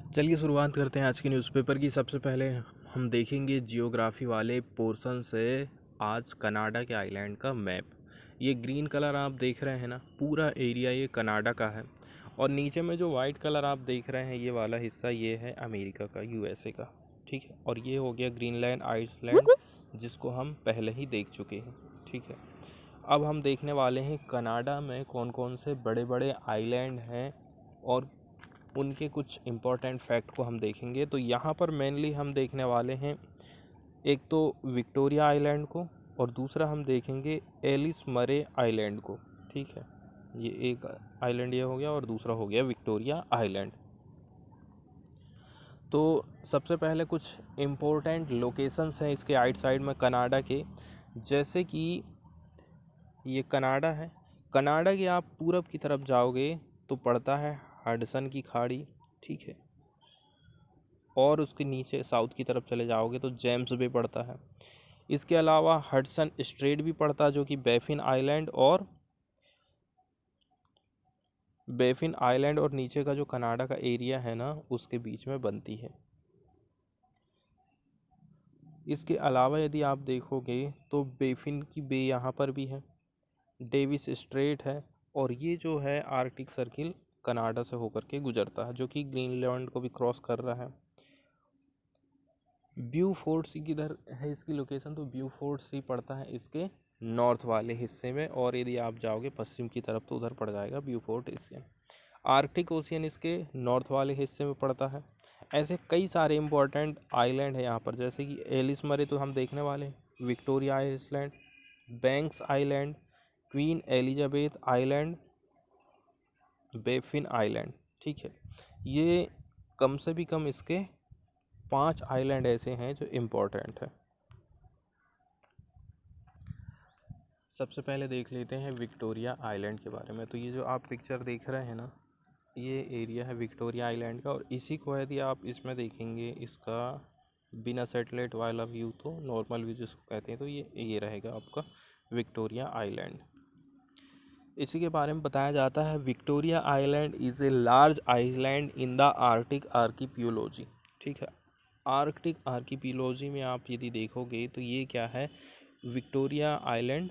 चलिए शुरुआत करते हैं आज के न्यूज़पेपर की। सबसे पहले हम देखेंगे जियोग्राफी वाले पोर्शन से आज कनाडा के आइलैंड का मैप। ये ग्रीन कलर आप देख रहे हैं ना, पूरा एरिया ये कनाडा का है। और नीचे में जो वाइट कलर आप देख रहे हैं ये वाला हिस्सा ये है अमेरिका का, यूएसए का। ठीक है, और ये हो गया ग्रीनलैंड आइसलैंड, जिसको हम पहले ही देख चुके हैं। ठीक है, अब हम देखने वाले हैं कनाडा में कौन कौन से बड़े बड़े आइलैंड हैं और उनके कुछ इम्पोर्टेंट फैक्ट को हम देखेंगे। तो यहाँ पर मेनली हम देखने वाले हैं एक तो विक्टोरिया आइलैंड को, और दूसरा हम देखेंगे एलिस मरे आइलैंड को। ठीक है, ये एक आइलैंड ये हो गया और दूसरा हो गया विक्टोरिया आइलैंड। तो सबसे पहले कुछ इम्पोर्टेंट लोकेशंस हैं इसके आइट साइड में कनाडा के, जैसे कि ये कनाडा है। कनाडा के आप पूरब की तरफ जाओगे तो पड़ता है हडसन की खाड़ी। ठीक है, और उसके नीचे साउथ की तरफ चले जाओगे तो जेम्स बे पड़ता है। इसके अलावा हडसन स्ट्रेट भी पड़ता है, जो कि बैफिन आइलैंड और नीचे का जो कनाडा का एरिया है ना, उसके बीच में बनती है। इसके अलावा यदि आप देखोगे तो बैफिन की बे यहाँ पर भी है, डेविस स्ट्रेट है, और ये जो है आर्कटिक सर्किल कनाडा से होकर के गुजरता है, जो कि ग्रीनलैंड को भी क्रॉस कर रहा है। ब्यूफोर्ट सी किधर है इसकी लोकेशन, तो ब्यूफोर्ट सी पड़ता है इसके नॉर्थ वाले हिस्से में, और यदि आप जाओगे पश्चिम की तरफ तो उधर पड़ जाएगा ब्यूफोर्ट ओशियन। आर्कटिक ओशियन इसके नॉर्थ वाले हिस्से में पड़ता है। ऐसे कई सारे इंपॉर्टेंट आइलैंड है यहाँ पर, जैसे कि एलिस मरे तो हम देखने वाले हैं, Victoria island, banks island, queen Elizabeth island, Baffin island. ठीक है, ये कम से भी कम इसके 5 आइलैंड ऐसे हैं जो इम्पोर्टेंट है। सबसे पहले देख लेते हैं विक्टोरिया आइलैंड के बारे में। तो ये जो आप पिक्चर देख रहे हैं ना, ये एरिया है विक्टोरिया आइलैंड का, और इसी को यदि आप इसमें देखेंगे, इसका बिना सैटेलाइट वाला व्यू, तो नॉर्मल व्यू जिसको कहते हैं, तो ये रहेगा आपका विक्टोरिया आइलैंड। इसी के बारे में बताया जाता है, Victoria Island is a large island in the Arctic archipelago. ठीक है, आर्कटिक आर्कीपियोलॉजी में आप यदि देखोगे तो ये क्या है, विक्टोरिया आइलैंड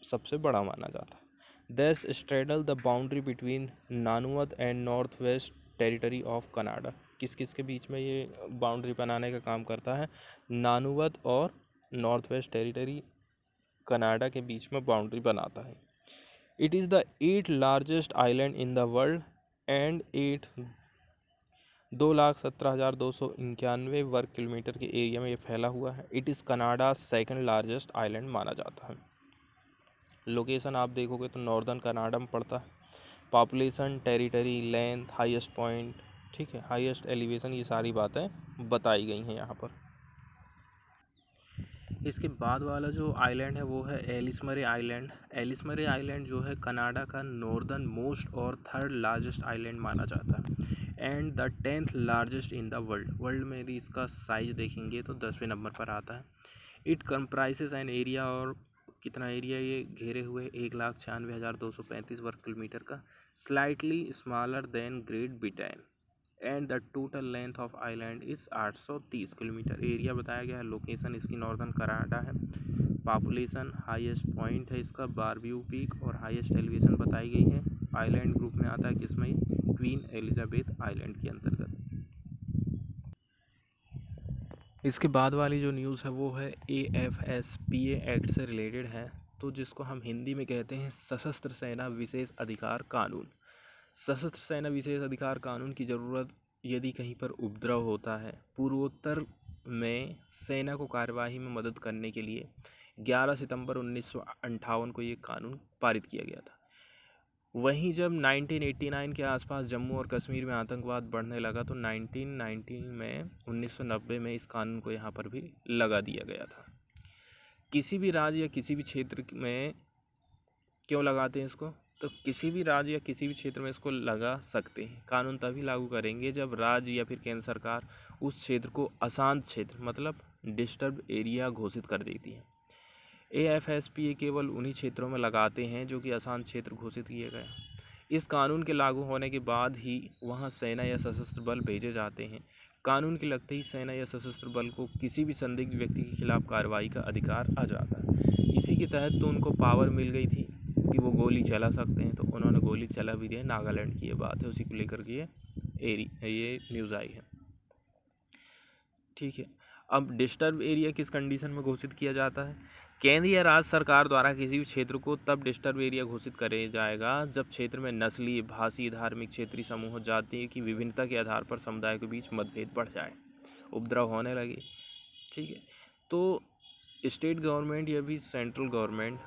सबसे बड़ा माना जाता है। This straddle the boundary between Nunavut and North West Territory of Canada. किस किस के बीच में ये बाउंड्री बनाने का काम करता है, नानुअत और नॉर्थ वेस्ट टेरिटरी कनाडा के बीच में बाउंड्री बनाता है। It is the 8th largest island in the world and 2,17,291 वर्ग किलोमीटर के एरिया में ये फैला हुआ है। It is Canada second largest island माना जाता है। लोकेशन आप देखोगे तो नॉर्दर्न कनाडा में पड़ता है। Population, territory, length, highest point, ठीक है, हाईएस्ट एलिवेशन, ये सारी बातें बताई गई हैं यहाँ पर। इसके बाद वाला जो आइलैंड है वो है एलिस मरे आइलैंड। एलिस मरे आइलैंड जो है कनाडा का नॉर्दर्न मोस्ट और 3rd लार्जेस्ट आइलैंड माना जाता है, and the 10th largest in the world में यदि इसका साइज देखेंगे तो 10वें नंबर पर आता है। इट कंप्राइजेस एन एरिया, और कितना एरिया ये घेरे हुए, 1,96,235 वर्ग किलोमीटर का, slightly smaller than great Britain, and the total length of island is 830 kilometre. Area बताया गया है, लोकेशन इसकी नॉर्दर्न कनाडा है, पॉपुलेशन, हाईएस्ट पॉइंट है इसका बारव्यू पीक, और हाईएस्ट एलिवेशन बताई गई है। आइलैंड ग्रुप में आता है किसमें, क्वीन एलिजाबेथ आइलैंड के अंतर्गत। इसके बाद वाली जो न्यूज़ है वो है AFSPA एक्ट से रिलेटेड है, तो जिसको हम हिंदी में कहते हैं सशस्त्र सेना विशेष अधिकार कानून। सशस्त्र सेना विशेष अधिकार कानून की ज़रूरत यदि कहीं पर उपद्रव होता है, पूर्वोत्तर में सेना को कार्यवाही में मदद करने के लिए 11 सितंबर 1958 को ये कानून पारित किया गया था। वहीं जब 1989 के आसपास जम्मू और कश्मीर में आतंकवाद बढ़ने लगा तो 1990 में इस कानून को यहाँ पर भी लगा दिया गया था। किसी भी राज्य या किसी भी क्षेत्र में क्यों लगाते हैं इसको, तो किसी भी राज्य या किसी भी क्षेत्र में इसको लगा सकते हैं। कानून तभी लागू करेंगे जब राज्य या फिर केंद्र सरकार उस क्षेत्र को अशांत क्षेत्र, मतलब डिस्टर्ब एरिया घोषित कर देती है। AFSPA केवल उन्हीं क्षेत्रों में लगाते हैं जो कि अशांत क्षेत्र घोषित किए गए। इस कानून के लागू होने के बाद ही वहाँ सेना या सशस्त्र बल भेजे जाते हैं। कानून के लगते ही सेना या सशस्त्र बल को किसी भी संदिग्ध व्यक्ति के खिलाफ कार्रवाई का अधिकार आ जाता है। इसी के तहत तो उनको पावर मिल गई थी कि वो गोली चला सकते हैं, तो उन्होंने गोली चला भी दी है। नागालैंड की ये बात है, उसी को लेकर के ये न्यूज़ आई है। ठीक है, अब डिस्टर्ब एरिया किस कंडीशन में घोषित किया जाता है? केंद्र या राज्य सरकार द्वारा किसी भी क्षेत्र को तब डिस्टर्ब एरिया घोषित करे जाएगा जब क्षेत्र में नस्लीय, भाषीय, धार्मिक, क्षेत्रीय समूह, जाति की विभिन्नता के आधार पर समुदाय के बीच मतभेद बढ़ जाए, उपद्रव होने लगे। ठीक है, तो स्टेट गवर्नमेंट या भी सेंट्रल गवर्नमेंट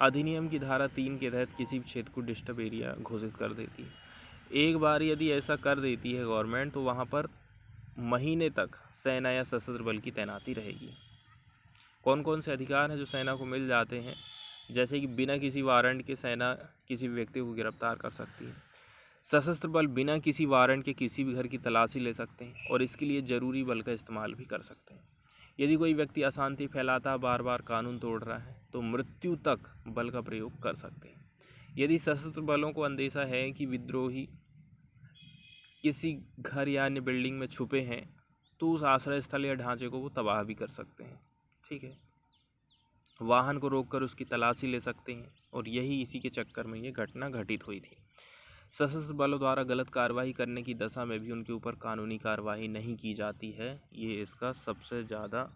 अधिनियम की धारा 3 के तहत किसी भी क्षेत्र को डिस्टर्ब एरिया घोषित कर देती है। एक बार यदि ऐसा कर देती है गवर्नमेंट, तो वहाँ पर महीने तक सेना या सशस्त्र बल की तैनाती रहेगी। कौन कौन से अधिकार हैं जो सेना को मिल जाते हैं? जैसे कि बिना किसी वारंट के सेना किसी व्यक्ति को गिरफ्तार कर सकती है। सशस्त्र बल बिना किसी वारंट के किसी भी घर की तलाशी ले सकते हैं और इसके लिए ज़रूरी बल का इस्तेमाल भी कर सकते हैं। यदि कोई व्यक्ति अशांति फैलाता, बार बार कानून तोड़ रहा है, तो मृत्यु तक बल का प्रयोग कर सकते हैं। यदि सशस्त्र बलों को अंदेशा है कि विद्रोही किसी घर या अन्य बिल्डिंग में छुपे हैं, तो उस आश्रय स्थल या ढांचे को वो तबाह भी कर सकते हैं। ठीक है, वाहन को रोककर उसकी तलाशी ले सकते हैं, और यही इसी के चक्कर में ये घटना घटित हुई थी। सशस्त्र बलों द्वारा गलत कार्रवाई करने की दशा में भी उनके ऊपर कानूनी कार्रवाई नहीं की जाती है। ये इसका सबसे ज़्यादा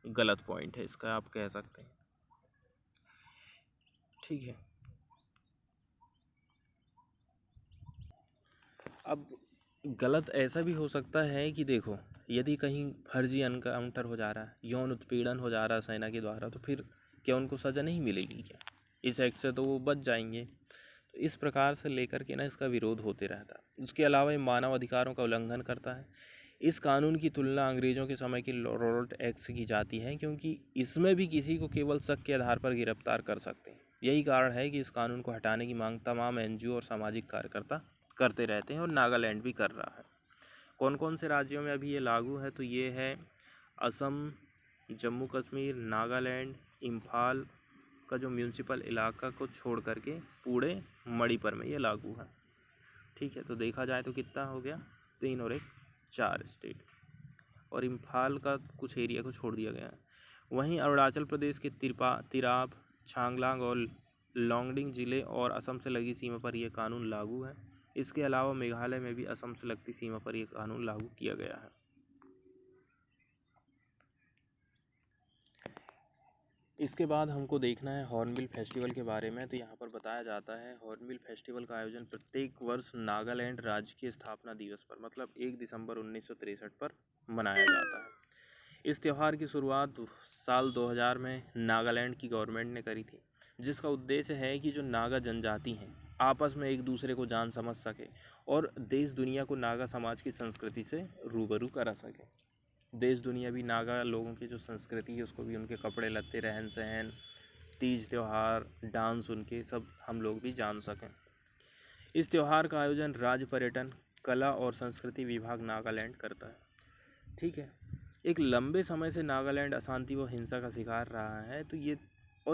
गलत पॉइंट है, इसका आप कह सकते हैं। ठीक है, अब गलत ऐसा भी हो सकता है कि देखो, यदि कहीं फर्जी एनकाउंटर हो जा रहा है, यौन उत्पीड़न हो जा रहा है सेना के द्वारा, तो फिर क्या उनको सज़ा नहीं मिलेगी क्या? इस एक्ट से तो वो बच जाएंगे। तो इस प्रकार से लेकर के ना इसका विरोध होते रहता है। उसके अलावा ये मानव अधिकारों का उल्लंघन करता है। इस कानून की तुलना अंग्रेज़ों के समय के रॉबर्ट एक्ट से की जाती है, क्योंकि इसमें भी किसी को केवल शक के आधार पर गिरफ्तार कर सकते हैं। यही कारण है कि इस कानून को हटाने की मांग तमाम एनजीओ और सामाजिक कार्यकर्ता करते रहते हैं, और नागालैंड भी कर रहा है। कौन कौन से राज्यों में अभी ये लागू है? तो ये है असम, जम्मू कश्मीर, नागालैंड, इम्फाल का जो म्यूनसिपल इलाका को छोड़ करके पूरे मणिपुर में ये लागू है। ठीक है, तो देखा जाए तो कितना हो गया, 3 और 1 4 स्टेट, और इम्फाल का कुछ एरिया को छोड़ दिया गया है। वहीं अरुणाचल प्रदेश के तिराप, छांगलांग और लोंगडिंग जिले और असम से लगी सीमा पर यह कानून लागू है। इसके अलावा मेघालय में भी असम से लगती सीमा पर यह कानून लागू किया गया है। इसके बाद हमको देखना है हॉर्नबिल फेस्टिवल के बारे में। तो यहाँ पर बताया जाता है हॉर्नबिल फेस्टिवल का आयोजन प्रत्येक वर्ष नागालैंड राज्य के स्थापना दिवस पर, मतलब 1 दिसंबर 1963 पर मनाया जाता है। इस त्यौहार की शुरुआत साल 2000 में नागालैंड की गवर्नमेंट ने करी थी, जिसका उद्देश्य है कि जो नागा जनजाति हैं आपस में एक दूसरे को जान समझ सके और देश दुनिया को नागा समाज की संस्कृति से रूबरू करा सके। देश दुनिया भी नागा लोगों की जो संस्कृति है उसको भी, उनके कपड़े लत्ते, रहन सहन, तीज त्यौहार, डांस, उनके सब हम लोग भी जान सकें। इस त्यौहार का आयोजन राज्य पर्यटन, कला और संस्कृति विभाग नागालैंड करता है। ठीक है, एक लंबे समय से नागालैंड अशांति व हिंसा का शिकार रहा है, तो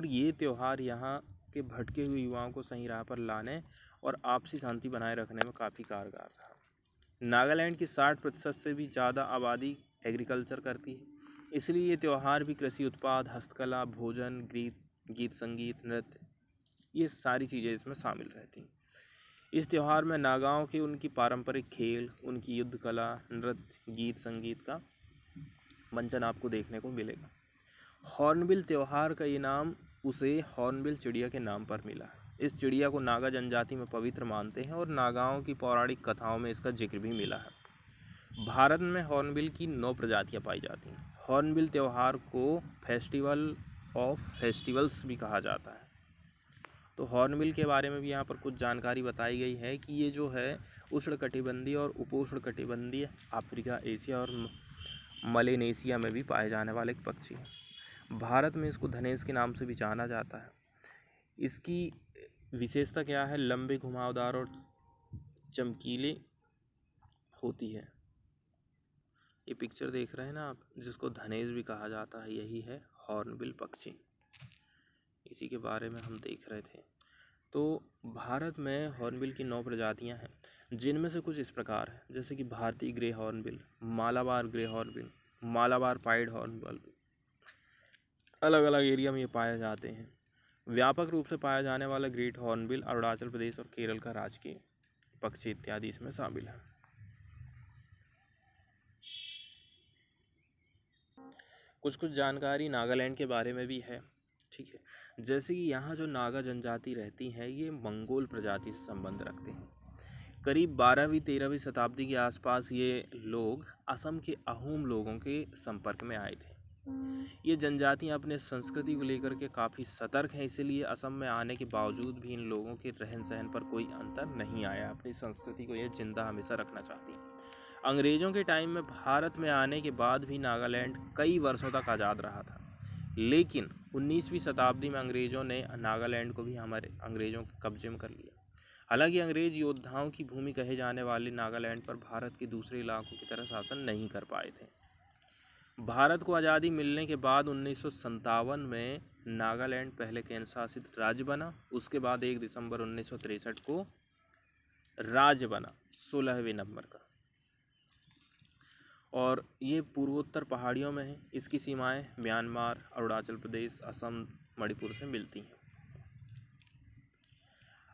ये त्यौहार यहाँ के भटके हुए युवाओं को सही राह पर लाने और आपसी शांति बनाए रखने में काफ़ी कारगर रहा। नागालैंड की 60% से भी ज़्यादा आबादी एग्रीकल्चर करती है, इसलिए ये त्यौहार भी कृषि उत्पाद, हस्तकला, भोजन, गीत संगीत, नृत्य, ये सारी चीज़ें इसमें शामिल रहती हैं। इस त्यौहार में नागाओं के उनकी पारंपरिक खेल, उनकी युद्ध कला, नृत्य, गीत संगीत का मंचन आपको देखने को मिलेगा। हॉर्नबिल त्यौहार का ये नाम उसे हॉर्नबिल चिड़िया के नाम पर मिला है। इस चिड़िया को नागा जनजाति में पवित्र मानते हैं और नागाओं की पौराणिक कथाओं में इसका जिक्र भी मिला है। भारत में हॉर्नबिल की 9 प्रजातियां पाई जाती हैं। हॉर्नबिल त्यौहार को फेस्टिवल ऑफ फेस्टिवल्स भी कहा जाता है। तो हॉर्नबिल के बारे में भी यहाँ पर कुछ जानकारी बताई गई है कि ये जो है उष्णकटिबंधीय और उपोष्णकटिबंधीय अफ्रीका, एशिया और मलेनेशिया में भी पाए जाने वाले एक पक्षी है। भारत में इसको धनेश के नाम से भी जाना जाता है। इसकी विशेषता क्या है? लंबे, घुमावदार और चमकीले होती है। ये पिक्चर देख रहे हैं ना आप, जिसको धनेश भी कहा जाता है, यही है हॉर्नबिल पक्षी। इसी के बारे में हम देख रहे थे। तो भारत में हॉर्नबिल की 9 प्रजातियां हैं, जिनमें से कुछ इस प्रकार हैं, जैसे कि भारतीय grey hornbill, Malabar grey hornbill, Malabar pied hornbill. अलग अलग एरिया में ये पाए जाते हैं। व्यापक रूप से पाया जाने वाला ग्रेट हॉर्नबिल अरुणाचल प्रदेश और केरल का राजकीय पक्षी इत्यादि इसमें शामिल है। कुछ जानकारी नागालैंड के बारे में भी है, ठीक है। जैसे कि यहाँ जो नागा जनजाति रहती है, ये मंगोल प्रजाति से संबंध रखते हैं। करीब 12वीं 13वीं शताब्दी के आसपास ये लोग असम के अहोम लोगों के संपर्क में आए थे। ये जनजातियां अपने संस्कृति को लेकर के काफ़ी सतर्क हैं, इसीलिए असम में आने के बावजूद भी इन लोगों के रहन सहन पर कोई अंतर नहीं आया। अपनी संस्कृति को ये जिंदा हमेशा रखना चाहती हैं। अंग्रेज़ों के टाइम में भारत में आने के बाद भी नागालैंड कई वर्षों तक आज़ाद रहा था, लेकिन 19वीं शताब्दी में अंग्रेज़ों ने नागालैंड को भी हमारे अंग्रेज़ों के कब्जे में कर लिया। हालांकि अंग्रेज योद्धाओं की भूमि कहे जाने वाले नागालैंड पर भारत के दूसरे इलाकों की तरह शासन नहीं कर पाए थे। भारत को आज़ादी मिलने के बाद 1957 में नागालैंड पहले केंद्र शासित राज्य बना, उसके बाद 1 दिसंबर 1963 को राज्य बना 16वें नंबर का, और ये पूर्वोत्तर पहाड़ियों में है। इसकी सीमाएं म्यांमार, अरुणाचल प्रदेश, असम, मणिपुर से मिलती हैं।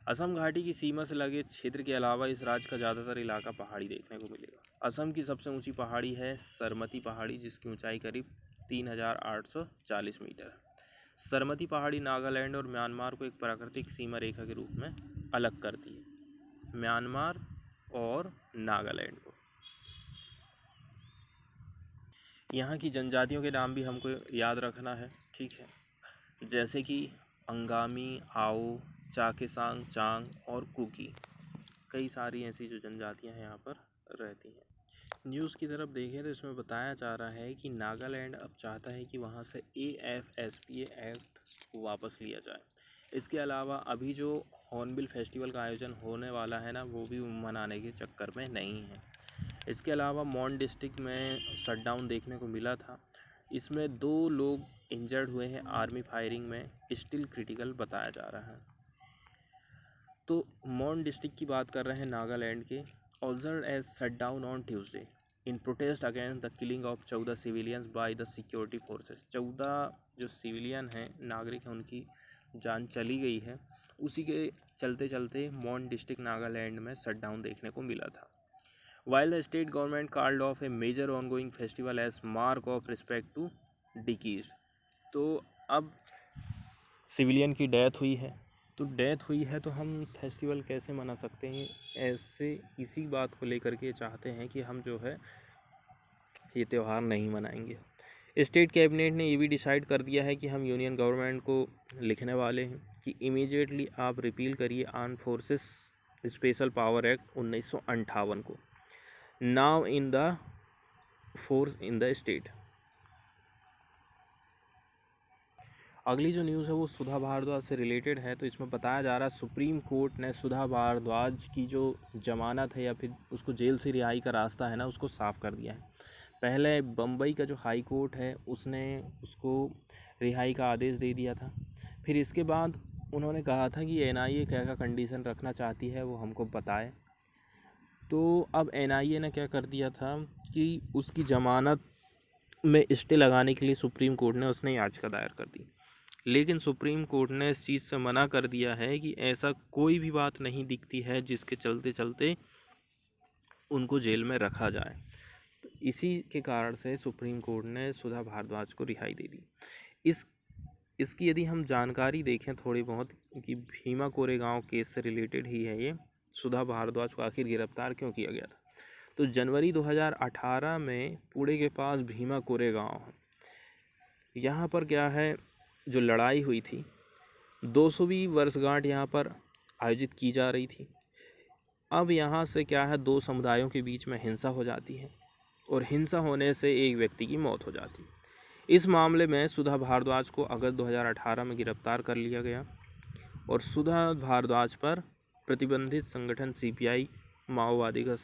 असम घाटी की सीमा से लगे क्षेत्र के अलावा इस राज्य का ज़्यादातर इलाका पहाड़ी देखने को मिलेगा। असम की सबसे ऊंची पहाड़ी है सरमती पहाड़ी, जिसकी ऊंचाई करीब 3840 मीटर है। सरमती पहाड़ी नागालैंड और म्यांमार को एक प्राकृतिक सीमा रेखा के रूप में अलग करती है, म्यांमार और नागालैंड को। यहाँ की जनजातियों के नाम भी हमको याद रखना है, ठीक है, जैसे कि अंगामी, आओ, चाकेसांग, चांग और कुकी। कई सारी ऐसी जो जनजातियाँ हैं यहाँ पर रहती हैं। न्यूज़ की तरफ देखें तो इसमें बताया जा रहा है कि नागालैंड अब चाहता है कि वहाँ से AFSPA एक्ट वापस लिया जाए। इसके अलावा अभी जो हॉर्नबिल फेस्टिवल का आयोजन होने वाला है ना, वो भी मनाने के चक्कर में नहीं है। इसके अलावा मॉन डिस्ट्रिक्ट में शटडाउन देखने को मिला था। इसमें 2 लोग इंजर्ड हुए हैं आर्मी फायरिंग में, स्टिल क्रिटिकल बताया जा रहा है। तो मॉन डिस्ट्रिक्ट की बात कर रहे हैं नागालैंड के। Observe as shut down on Tuesday in protest against the killing of 14 civilians by the security forces. 14 जो सिविलियन हैं, नागरिक हैं, उनकी जान चली गई है। उसी के चलते चलते मॉन डिस्ट्रिक्ट नागालैंड में शट डाउन देखने को मिला था। While the state government called off a major ongoing festival as mark of respect to deceased। तो अब सिविलियन की डेथ हुई है, तो डेथ हुई है तो हम फेस्टिवल कैसे मना सकते हैं? ऐसे इसी बात को लेकर के चाहते हैं कि हम जो है ये त्यौहार नहीं मनाएंगे। स्टेट कैबिनेट ने ये भी डिसाइड कर दिया है कि हम यूनियन गवर्नमेंट को लिखने वाले हैं कि इमीडिएटली आप रिपील करिए arm forces special power act 1958 को, now in the force in the state. अगली जो न्यूज़ है वो सुधा भारद्वाज से रिलेटेड है। तो इसमें बताया जा रहा है सुप्रीम कोर्ट ने सुधा भारद्वाज की जो जमानत है या फिर उसको जेल से रिहाई का रास्ता है ना, उसको साफ़ कर दिया है। पहले बम्बई का जो हाई कोर्ट है उसने उसको रिहाई का आदेश दे दिया था। फिर इसके बाद उन्होंने कहा था कि NIA क्या क्या कंडीशन रखना चाहती है वो हमको बताए। तो अब NIA ने क्या कर दिया था कि उसकी ज़मानत में स्टे लगाने के लिए सुप्रीम कोर्ट ने उसने याचिका दायर कर दी, लेकिन सुप्रीम कोर्ट ने इस चीज़ से मना कर दिया है कि ऐसा कोई भी बात नहीं दिखती है जिसके चलते चलते उनको जेल में रखा जाए। तो इसी के कारण से सुप्रीम कोर्ट ने सुधा भारद्वाज को रिहाई दे दी। इसकी यदि हम जानकारी देखें थोड़ी बहुत कि भीमा कोरेगांव केस से रिलेटेड ही है ये, सुधा भारद्वाज को आखिर गिरफ्तार क्यों किया गया था। तो जनवरी 2018 में पुणे के पास भीमा कोरेगांव है, यहाँ पर क्या है जो लड़ाई हुई थी, 200वीं वर्षगांठ यहाँ पर आयोजित की जा रही थी। अब यहाँ से क्या है, 2 समुदायों के बीच में हिंसा हो जाती है और हिंसा होने से एक व्यक्ति की मौत हो जाती है। इस मामले में सुधा भारद्वाज को अगस्त 2018 में गिरफ्तार कर लिया गया और सुधा भारद्वाज पर प्रतिबंधित संगठन CPI माओवादी का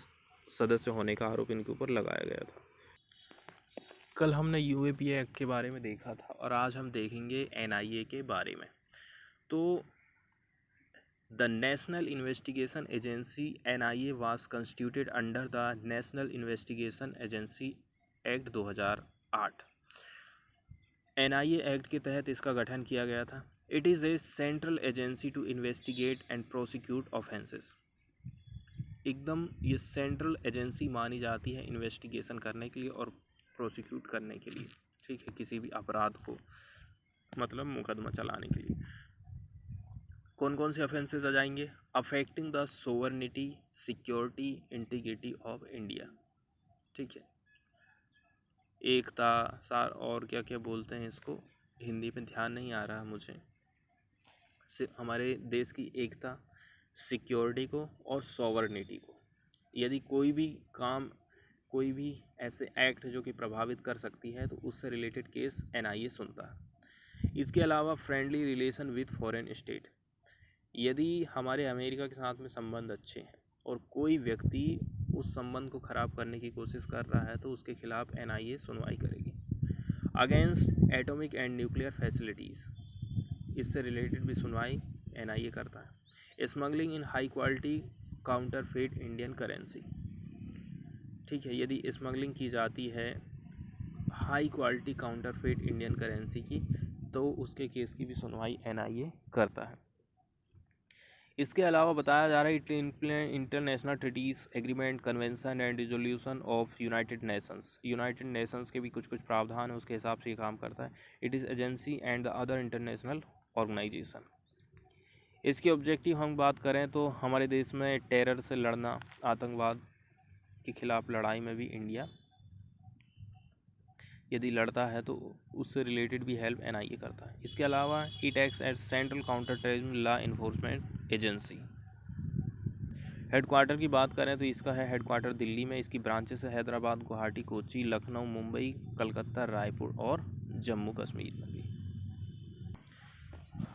सदस्य होने का आरोप इनके ऊपर लगाया गया था। कल हमने UAPA एक्ट के बारे में देखा था और आज हम देखेंगे NIA के बारे में। तो The National Investigation Agency NIA was constituted under the National Investigation Agency Act 2008। NIA act के तहत इसका गठन किया गया था। It is a central agency to investigate and prosecute offences. एकदम ये सेंट्रल एजेंसी मानी जाती है इन्वेस्टिगेशन करने के लिए और प्रोसिक्यूट करने के लिए, ठीक है, किसी भी अपराध को मतलब मुकदमा चलाने के लिए। कौन कौन से ऑफेंसेस आ जाएंगे? Affecting the sovereignty, security, integrity of India, ठीक है, एकता, सार और क्या क्या बोलते हैं इसको, हिंदी में ध्यान नहीं आ रहा मुझे, हमारे देश की एकता, सिक्योरिटी को और सॉवरनिटी को। यदि कोई भी काम, कोई भी ऐसे एक्ट जो कि प्रभावित कर सकती है तो उससे रिलेटेड केस NIA सुनता है। इसके अलावा friendly relation with foreign state, यदि हमारे अमेरिका के साथ में संबंध अच्छे हैं और कोई व्यक्ति उस संबंध को ख़राब करने की कोशिश कर रहा है तो उसके खिलाफ NIA सुनवाई करेगी। Against atomic and nuclear facilities, इससे रिलेटेड भी सुनवाई NIA करता है। स्मगलिंग इन high quality counterfeit Indian currency, ठीक है, यदि स्मगलिंग की जाती है high quality counterfeit Indian currency की तो उसके केस की भी सुनवाई NIA करता है। इसके अलावा बताया जा रहा है international treaties, agreement, convention and resolution of United Nations के भी कुछ कुछ प्रावधान है, उसके हिसाब से ये काम करता है। It is agency and the other international organisation. इसके ऑब्जेक्टिव हम बात करें तो हमारे देश में टेरर से लड़ना, आतंकवाद के खिलाफ लड़ाई में भी इंडिया यदि लड़ता है तो उससे रिलेटेड भी हेल्प NIA करता है। इसके अलावा it acts as central counter terrorism law enforcement agency. Headquarter की बात करें तो इसका है हेडक्वार्टर दिल्ली में, इसकी ब्रांचेस है हैदराबाद, गुवाहाटी, कोची, लखनऊ, मुंबई, कलकत्ता, रायपुर और जम्मू कश्मीर में भी।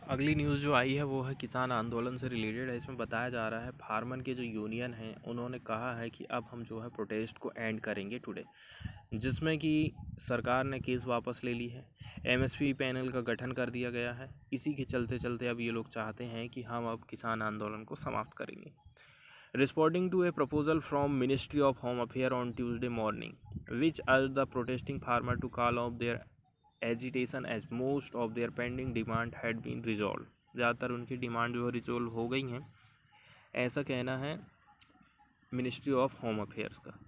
अगली न्यूज़ जो आई है वो है किसान आंदोलन से रिलेटेड है। इसमें बताया जा रहा है फार्मर के जो यूनियन हैं उन्होंने कहा है कि अब हम जो है प्रोटेस्ट को एंड करेंगे टुडे, जिसमें कि सरकार ने केस वापस ले ली है। MSP पैनल का गठन कर दिया गया है। इसी के चलते चलते अब ये लोग चाहते हैं कि हम अब किसान आंदोलन को समाप्त करेंगे। Responding to a proposal from Ministry of Home Affairs on Tuesday morning, which urged the protesting farmer to call off their agitation as most of their pending demand had been resolved। ज़्यादातर उनकी demand जो है resolve हो गई हैं, ऐसा कहना है मिनिस्ट्री ऑफ होम अफेयर्स का।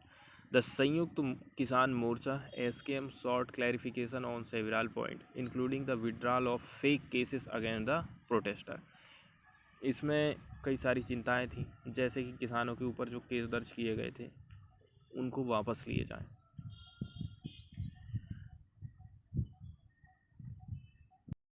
द संयुक्त किसान मोर्चा SKM sought clarification on several points, including the withdrawal of fake cases against the protester। इसमें कई सारी चिंताएं थी, जैसे कि किसानों के ऊपर जो केस दर्ज किए गए थे उनको वापस लिए जाएं।